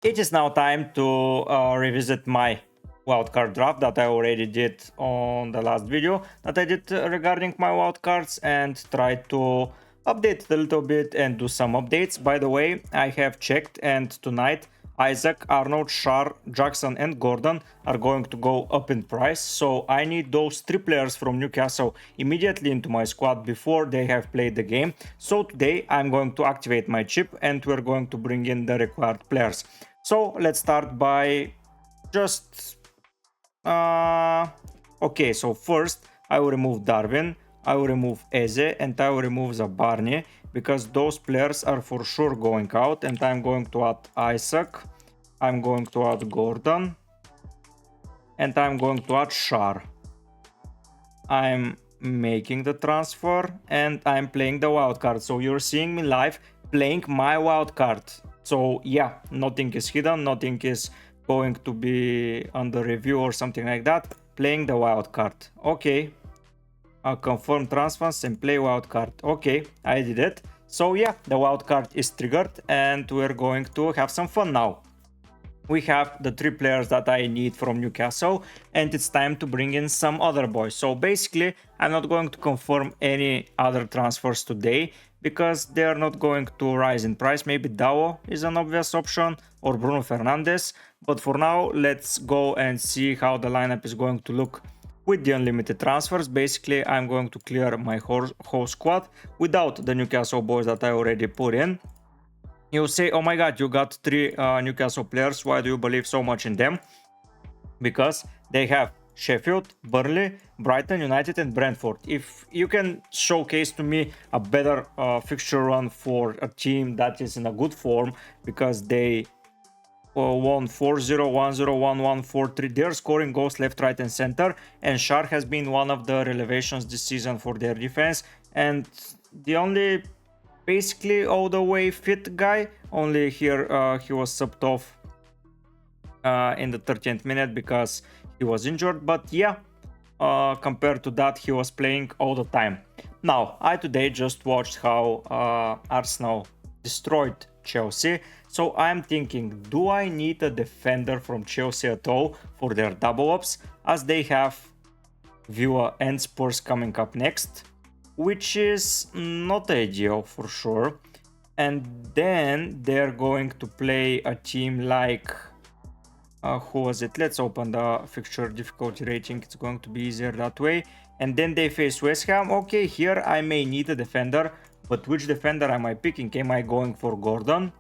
It is now time to revisit my wildcard draft that I already did on the last video that I did regarding my wildcards, and try to update it a little bit and do some updates. By the way, I have checked, and tonight Isaac, Arnold, Shar, Jackson and Gordon are going to go up in price, so I need those 3 players from Newcastle immediately into my squad before they have played the game. So today I'm going to activate my chip and we're going to bring in the required players. So let's start by just okay, so first I will remove Darwin, I will remove Eze, and I will remove Zabarnie, because those players are for sure going out, and I'm going to add Isaac, I'm going to add Gordon, and I'm going to add Shar. I'm making the transfer and I'm playing the wildcard, so you're seeing me live playing my wildcard. So yeah, nothing is hidden, nothing is going to be under review or something like that. Playing the wildcard. Okay, confirm transfers and play wildcard. Okay, I did it. So yeah, the wildcard is triggered and we're going to have some fun now. We have the 3 players that I need from Newcastle, and it's time to bring in some other boys. So basically, I'm not going to confirm any other transfers today because they are not going to rise in price. Maybe Dao is an obvious option, or Bruno Fernandes. But for now, let's go and see how the lineup is going to look with the unlimited transfers. Basically, I'm going to clear my whole squad without the Newcastle boys that I already put in. You say, oh my god, you got 3 Newcastle players, why do you believe so much in them? Because they have Sheffield, Burnley, Brighton, United and Brentford. If you can showcase to me a better fixture run for a team that is in a good form, because they won 4-0, 1-0, 1-1, 4-3. They're scoring goals left, right and center, and Shar has been one of the relevations this season for their defense, and the only basically all the way fit guy. Only here he was subbed off in the 13th minute because he was injured, but yeah, compared to that, he was playing all the time. Now, I today just watched how Arsenal destroyed Chelsea, so I'm thinking, do I need a defender from Chelsea at all for their double ups, as they have Villa and Spurs coming up next, which is not ideal for sure. And then they're going to play a team like who was it? Let's open the fixture difficulty rating, it's going to be easier that way. And then they face West Ham. Okay, here I may need a defender, but which defender am I picking? Am I going for Gordon?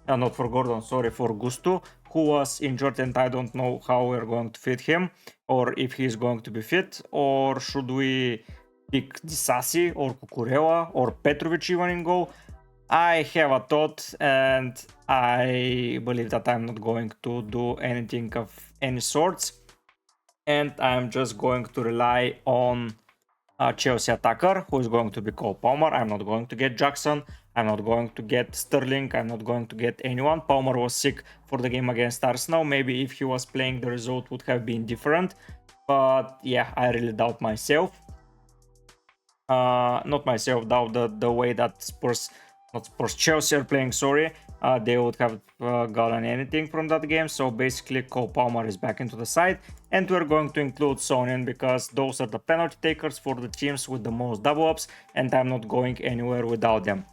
Not for Gordon, sorry, for Gusto, who was injured, and I don't know how we're going to fit him, or if he's going to be fit. Or should we pick Disasi or Cucurella or Petrovic even in goal? I have a thought, and I believe that I'm not going to do anything of any sorts, and I'm just going to rely on a Chelsea attacker who is going to be Cole Palmer. I'm not going to get Jackson, I'm not going to get Sterling, I'm not going to get anyone. Palmer was sick for the game against Arsenal. Maybe if he was playing, the result would have been different, but yeah, I really doubt myself. Not myself, doubt the way that Chelsea are playing, sorry. They would have gotten anything from that game. So basically Cole Palmer is back into the side, and we're going to include Sonin because those are the penalty takers for the teams with the most double ups, and I'm not going anywhere without them.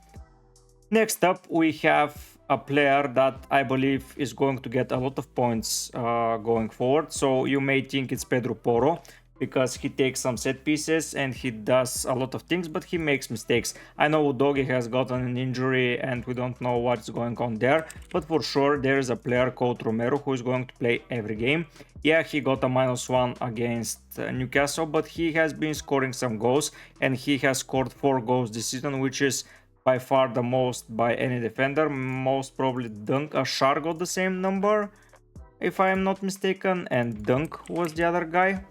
Next up, we have a player that I believe is going to get a lot of points going forward. So you may think it's Pedro Porro, because he takes some set pieces and he does a lot of things, but he makes mistakes. I know Udogi has gotten an injury and we don't know what's going on there, but for sure there is a player called Romero who is going to play every game. Yeah, he got a -1 against Newcastle, but he has been scoring some goals, and he has scored 4 goals this season, which is by far the most by any defender. Most probably Dunk, Shar got the same number if I am not mistaken, and Dunk was the other guy.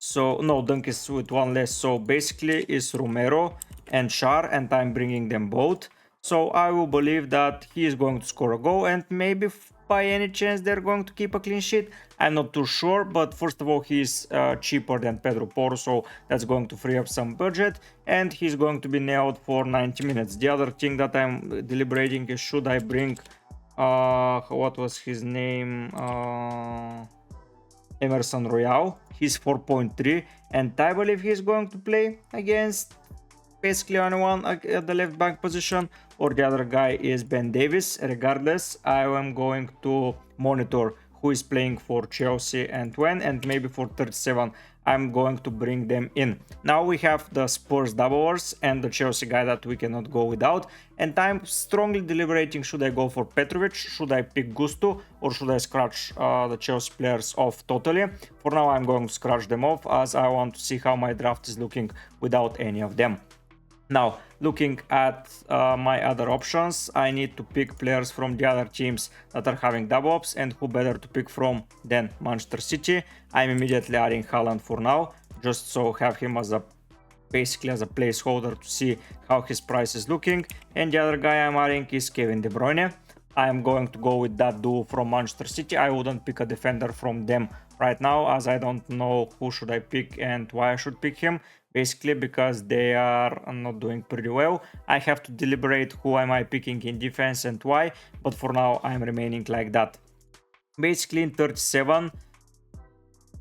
So no, Dunk is with 1 less, so basically it's Romero and Shar, and I'm bringing them both. So I will believe that he is going to score a goal, and maybe by any chance they're going to keep a clean sheet. I'm not too sure, but first of all, he's cheaper than Pedro Porro, so that's going to free up some budget, and he's going to be nailed for 90 minutes. The other thing that I'm deliberating is, should I bring what was his name? Emerson Royal. He's 4.3, and I believe he's going to play against basically anyone at the left back position, or the other guy is Ben Davies. Regardless, I am going to monitor who is playing for Chelsea and when, and maybe for 37 I'm going to bring them in. Now we have the Spurs doublers and the Chelsea guy that we cannot go without, and I'm strongly deliberating, should I go for Petrovic, should I pick Gusto, or should I scratch the Chelsea players off totally. For now I'm going to scratch them off, as I want to see how my draft is looking without any of them. Now, looking at my other options, I need to pick players from the other teams that are having double ups, and who better to pick from than Manchester City. I'm immediately adding Haaland for now, just so have him as a basically as a placeholder to see how his price is looking. And the other guy I'm adding is Kevin De Bruyne. I am going to go with that duo from Manchester City. I wouldn't pick a defender from them right now, as I don't know who should I pick and why I should pick him. Basically because they are not doing pretty well. I have to deliberate who am I picking in defense and why, but for now I'm remaining like that. Basically in 37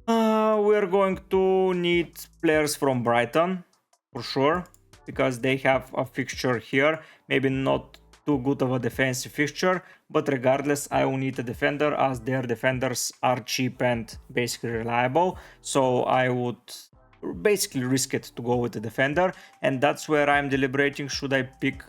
we're going to need players from Brighton for sure, because they have a fixture here, maybe not too good of a defensive fixture, but regardless I will need a defender, as their defenders are cheap and basically reliable, so I would basically risk it to go with the defender. And that's where I'm deliberating, should I pick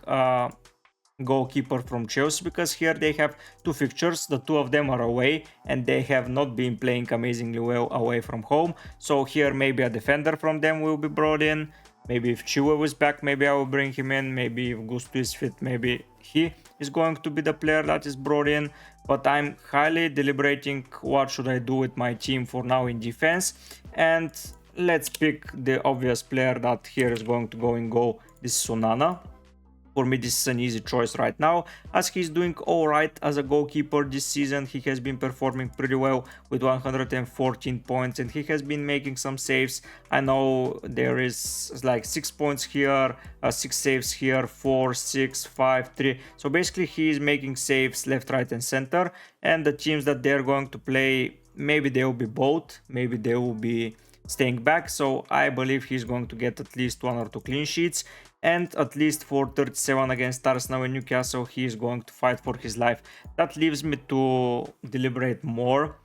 goalkeeper from Chelsea, because here they have two fixtures, the two of them are away and they have not been playing amazingly well away from home, so here maybe a defender from them will be brought in. Maybe if Chilwell is back, maybe I will bring him in. Maybe if Gusto is fit, maybe he is going to be the player that is brought in. But I'm highly deliberating what should I do with my team for now in defense. And let's pick the obvious player that here is going to go in goal. This is Onana. For me, this is an easy choice right now, as he's doing alright as a goalkeeper this season. He has been performing pretty well with 114 points, and he has been making some saves. I know there is like 6 points here, 6 saves here, 4, 6, 5, 3. So basically he is making saves left, right and center. And the teams that they're going to play, maybe they will be both, maybe they will be staying back, so I believe he's going to get at least 1 or 2 clean sheets, and at least for 37 against Arsenal and Newcastle he is going to fight for his life. That leaves me to deliberate more.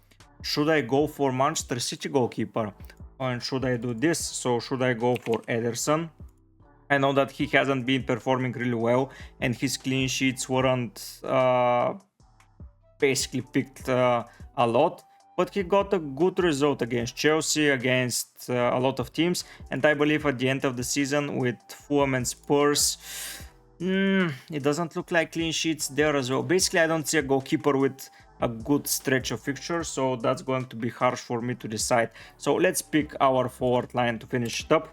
Should I go for Manchester City goalkeeper, and should I do this? So should I go for Ederson? I know that he hasn't been performing really well and his clean sheets weren't basically picked a lot, but he got a good result against Chelsea, against a lot of teams, and I believe at the end of the season with Fulham and Spurs, it doesn't look like clean sheets there as well. Basically, I don't see a goalkeeper with a good stretch of fixtures, so that's going to be harsh for me to decide. So let's pick our forward line to finish it up.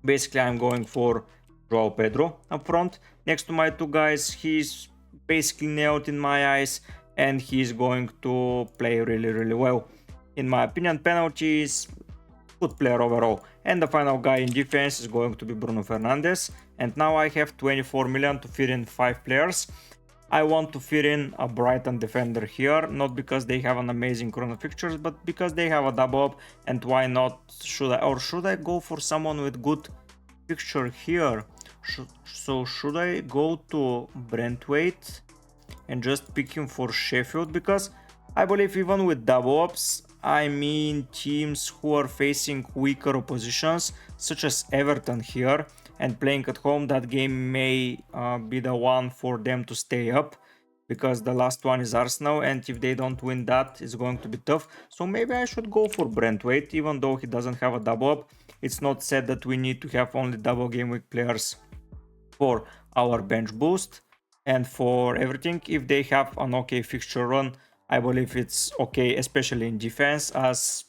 Basically, I'm going for Joao Pedro up front. Next to my two guys, he's basically nailed in my eyes, and he's going to play really well. In my opinion, penalties, good player overall. And the final guy in defense is going to be Bruno Fernandes. And now I have 24 million to fit in 5 players. I want to fit in a Brighton defender here, not because they have an amazing run of fixtures, but because they have a double up, and why not? Should I go for someone with good fixture here? Should I go to Brentwaite and just pick him for Sheffield? Because I believe even with double ups, I mean teams who are facing weaker oppositions, such as Everton here, and playing at home, that game may be the one for them to stay up, because the last one is Arsenal, and if they don't win that, it's going to be tough. So maybe I should go for Brentwaite, even though he doesn't have a double up. It's not said that we need to have only double game week players for our bench boost and for everything. If they have an okay fixture run, I believe it's okay, especially in defense, as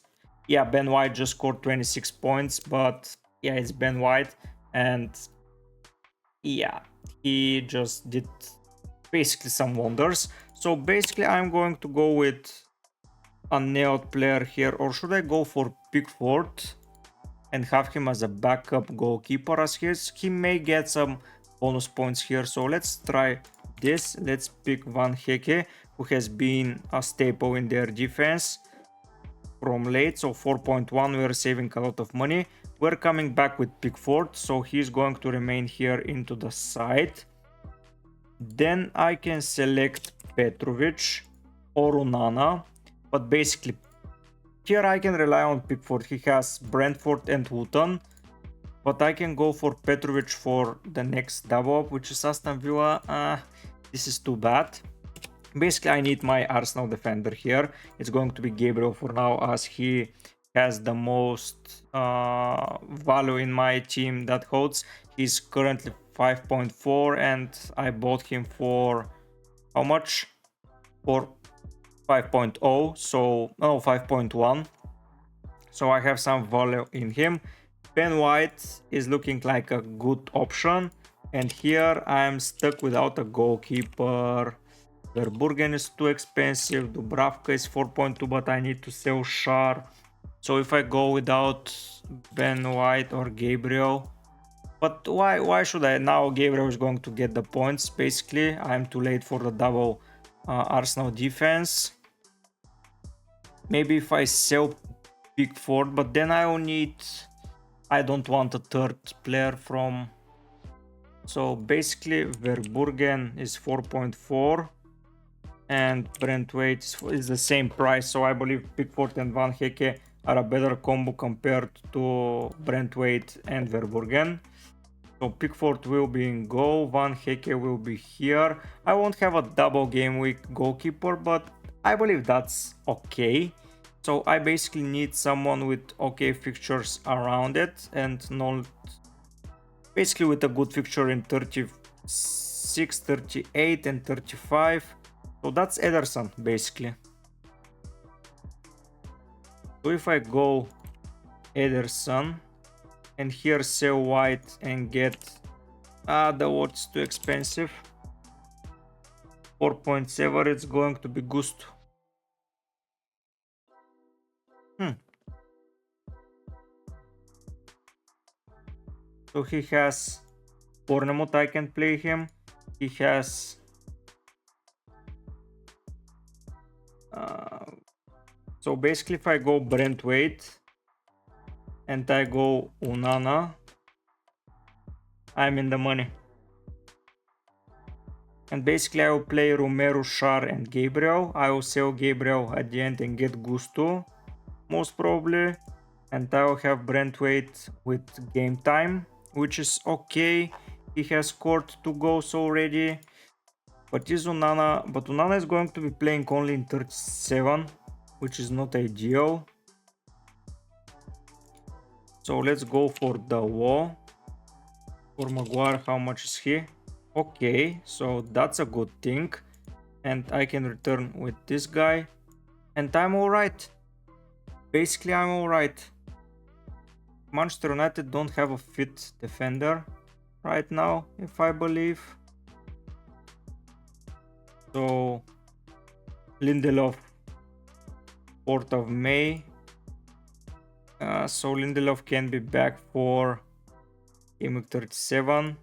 yeah, Ben White just scored 26 points, but yeah, it's Ben White, and yeah, he just did basically some wonders. So basically I'm going to go with a nailed player here, or should I go for Pickford and have him as a backup goalkeeper, as he may get some bonus points here. So let's try this. Let's pick Van Hecke, who has been a staple in their defense from late. So 4.1, we're saving a lot of money. We're coming back with Pickford, so he's going to remain here into the side. Then I can select Petrovic or Onana, but basically here I can rely on Pickford. He has Brentford and Luton, but I can go for Petrovic for the next double up, which is Aston Villa. This is too bad. Basically, I need my Arsenal defender here. It's going to be Gabriel for now, as he has the most value in my team that holds. He's currently 5.4 and I bought him for how much? For 5.0, so no, 5.1. So I have some value in him. Ben White is looking like a good option, and here I'm stuck without a goalkeeper. Verburgen is too expensive, Dubravka is 4.2, but I need to sell Shar. So if I go without Ben White or Gabriel, but why should I? Now Gabriel is going to get the points. Basically, I'm too late for the double Arsenal defense. Maybe if I sell Pickford, but then I will need... I don't want a third player from... So basically Verburgen is 4.4 and Brentwaite is the same price. So I believe Pickford and Van Hecke are a better combo compared to Brentwaite and Verburgen. So Pickford will be in goal, Van Hecke will be here. I won't have a double game week goalkeeper, but I believe that's okay. So I basically need someone with okay fixtures around it and not basically with a good fixture in 36, 38 and 35. So that's Ederson basically. So if I go Ederson and here sell White and get the what's too expensive, 4.7, it's going to be Gusto. So he has Bournemouth, I can play him. He has so basically if I go Brentwaite and I go Onana, I'm in the money. And basically I will play Romero, Shar and Gabriel. I will sell Gabriel at the end and get Gusto most probably. And I will have Brentwaite with game time, which is okay. He has scored 2 goals already. But is Onana, but Onana is going to be playing only in 37, which is not ideal. So let's go for the wall. For Maguire, how much is he? Okay, so that's a good thing. And I can return with this guy. And I'm alright. Basically, I'm alright. Manchester United don't have a fit defender right now, if I believe. So Lindelof, 4th of May. So Lindelof can be back for Gameweek 37.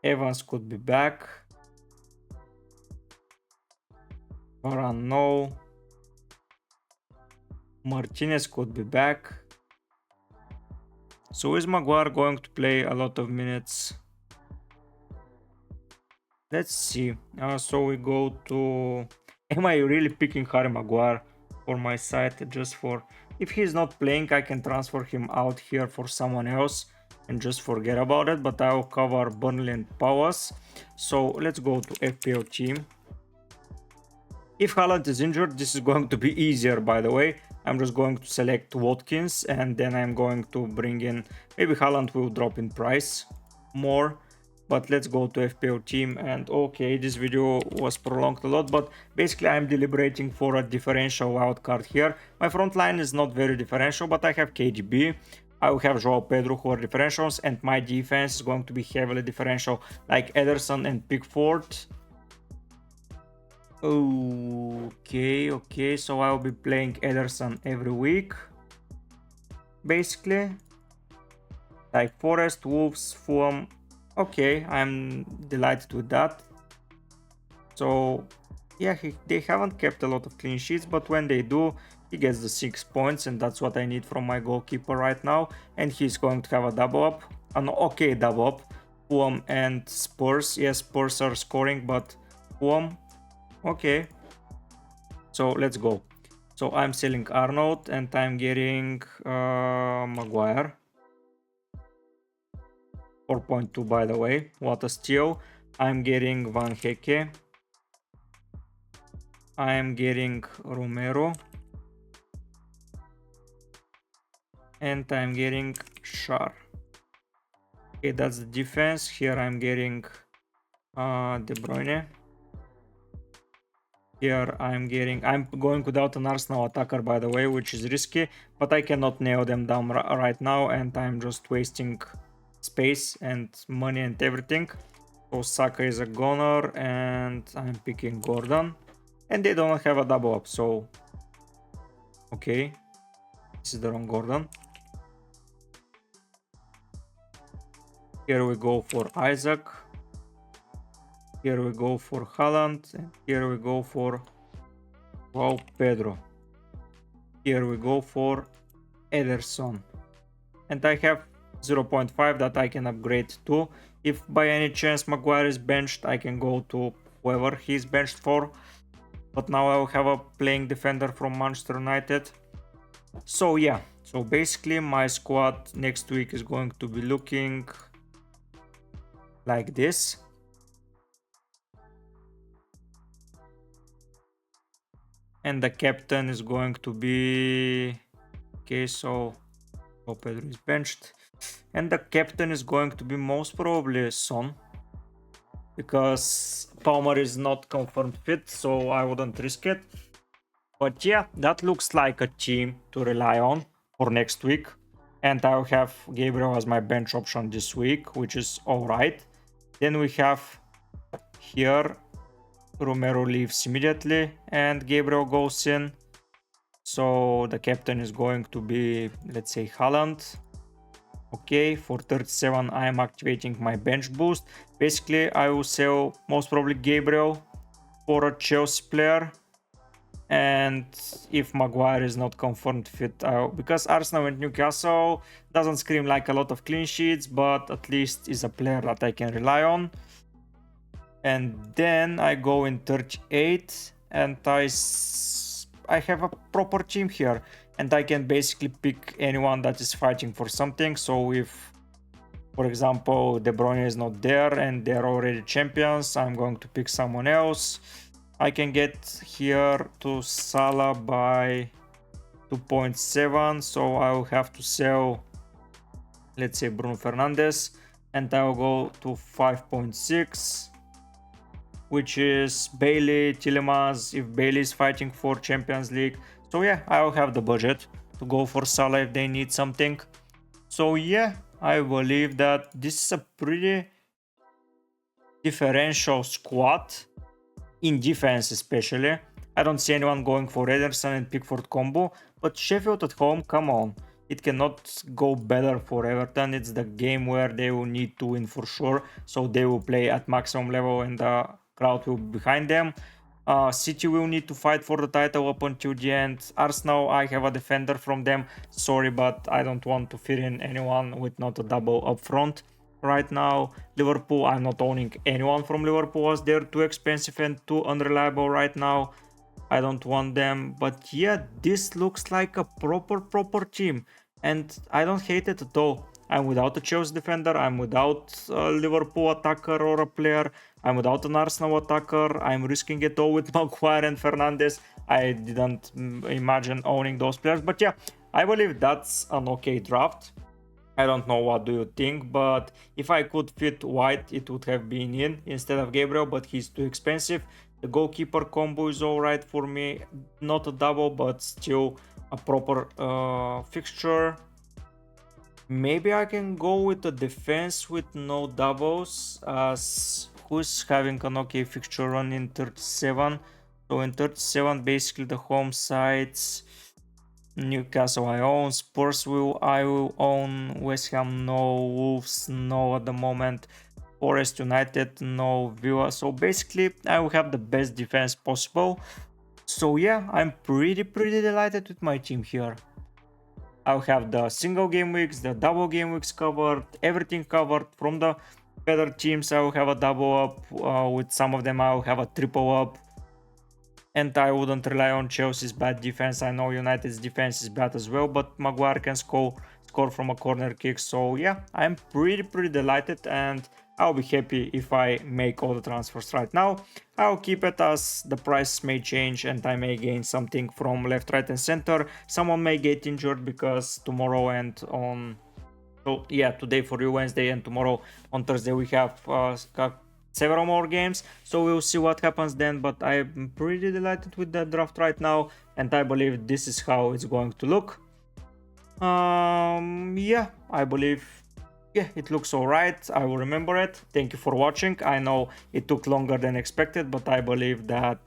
Evans could be back. Varane, no. Martinez could be back. So is Maguire going to play a lot of minutes? Let's see. So we go to... Am I really picking Harry Maguire for my side? Just for... If he's not playing, I can transfer him out here for someone else and just forget about it. But I will cover Burnley and Palace. So let's go to FPL team. If Haaland is injured, this is going to be easier, by the way. I'm just going to select Watkins and then I'm going to bring in... Maybe Haaland will drop in price more. But let's go to FPL team. And okay, this video was prolonged a lot, but basically I'm deliberating for a differential wildcard here. My front line is not very differential, but I have KDB. I will have Joao Pedro who are differentials, and my defense is going to be heavily differential, like Ederson and Pickford. Okay, so I'll be playing Ederson every week. Basically. Like Forest, Wolves, Fulham, Okay, I'm delighted with that. So yeah, they haven't kept a lot of clean sheets, but when they do, he gets the 6 points, and that's what I need from my goalkeeper right now. And he's going to have a double up, an okay double up. Fulham and Spurs. Yes, Spurs are scoring, but Fulham, okay. So let's go. So I'm selling Arnold and I'm getting Maguire. 4.2 by the way. What a steal. I'm getting Van Hecke. I'm getting Romero. And I'm getting Shar. Okay, that's the defense. Here I'm getting De Bruyne. Here I'm going without an Arsenal attacker by the way, which is risky, but I cannot nail them down right now, and I'm just wasting space and money and everything. So Saka is a goner, and I'm picking Gordon, and they don't have a double up, so okay, this is the wrong Gordon. Here we go for Isaac. Here we go for Haaland, and here we go for Pedro. Here we go for Ederson. And I have 0.5 that I can upgrade to. If by any chance Maguire is benched, I can go to whoever he's benched for. But now I will have a playing defender from Manchester United. So yeah, so basically my squad next week is going to be looking like this. And the captain is going to be... Okay, so Pedro is benched. And the captain is going to be most probably Son, because Palmer is not confirmed fit, so I wouldn't risk it. But yeah, that looks like a team to rely on for next week. And I'll have Gabriel as my bench option this week, which is alright. Then we have here Romero leaves immediately and Gabriel goes in. So the captain is going to be, let's say, Haaland. Okay, for 37 I am activating my bench boost. Basically I will sell most probably Gabriel for a Chelsea player, and if Maguire is not confirmed fit, because Arsenal and Newcastle doesn't scream like a lot of clean sheets, but at least is a player that I can rely on. And then I go in 38 and I have a proper team here, and I can basically pick anyone that is fighting for something. So if, for example, De Bruyne is not there and they're already champions, I'm going to pick someone else. I can get here to Salah by 2.7, so I will have to sell, let's say, Bruno Fernandes, and I will go to 5.6, which is Bailey, Tielemans, if Bailey is fighting for Champions League. So yeah, I will have the budget to go for Salah if they need something. So yeah, I believe that this is a pretty differential squad, in defense especially. I don't see anyone going for Ederson and Pickford combo, but Sheffield at home, come on. It cannot go better for Everton. It's the game where they will need to win for sure, so they will play at maximum level and the crowd will be behind them. City will need to fight for the title up until the end. Arsenal, I have a defender from them. Sorry, but I don't want to fit in anyone with not a double up front right now. Liverpool, I'm not owning anyone from Liverpool as they're too expensive and too unreliable right now. I don't want them. But yeah, this looks like a proper team, and I don't hate it at all. I'm without a Chelsea defender, I'm without a Liverpool attacker or a player, I'm without an Arsenal attacker, I'm risking it all with Maguire and Fernandes. I didn't imagine owning those players, but yeah, I believe that's an okay draft. I don't know what do you think, but if I could fit White, it would have been in instead of Gabriel, but he's too expensive. The goalkeeper combo is alright for me, not a double, but still a proper fixture. Maybe I can go with the defense with no doubles, as who's having an okay fixture run in 37. So in 37, basically the home sides, Newcastle I own, Spurs I will own, West Ham no, Wolves no at the moment. Forest United, no Villa. So basically, I will have the best defense possible. So yeah, I'm pretty delighted with my team here. I'll have the single game weeks, the double game weeks covered, everything covered. From the better teams, I will have a double up. With some of them, I'll have a triple up. And I wouldn't rely on Chelsea's bad defense. I know United's defense is bad as well, but Maguire can score from a corner kick. So yeah, I'm pretty delighted, and I'll be happy if I make all the transfers right now. I'll keep it as the price may change and I may gain something from left, right and center. Someone may get injured because tomorrow and on... So yeah, today for you Wednesday and tomorrow on Thursday we have several more games, so we'll see what happens then. But I'm pretty delighted with the draft right now, and I believe this is how it's going to look. Yeah, I believe, yeah, it looks all right. I will remember it. Thank you for watching. I know it took longer than expected, but I believe that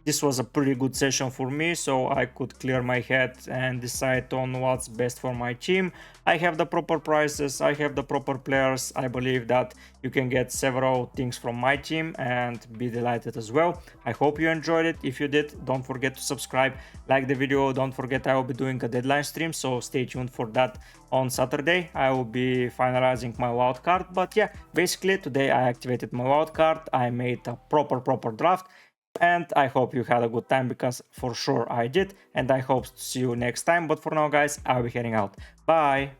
this was a pretty good session for me, so I could clear my head and decide on what's best for my team. I have the proper prices, I have the proper players. I believe that you can get several things from my team and be delighted as well. I hope you enjoyed it. If you did, don't forget to subscribe, like the video. Don't forget I will be doing a deadline stream, so stay tuned for that on Saturday. I will be finalizing my wildcard. But yeah, basically today I activated my wildcard. I made a proper draft. And I hope you had a good time, because for sure I did. And I hope to see you next time. But for now, guys, I'll be heading out. Bye!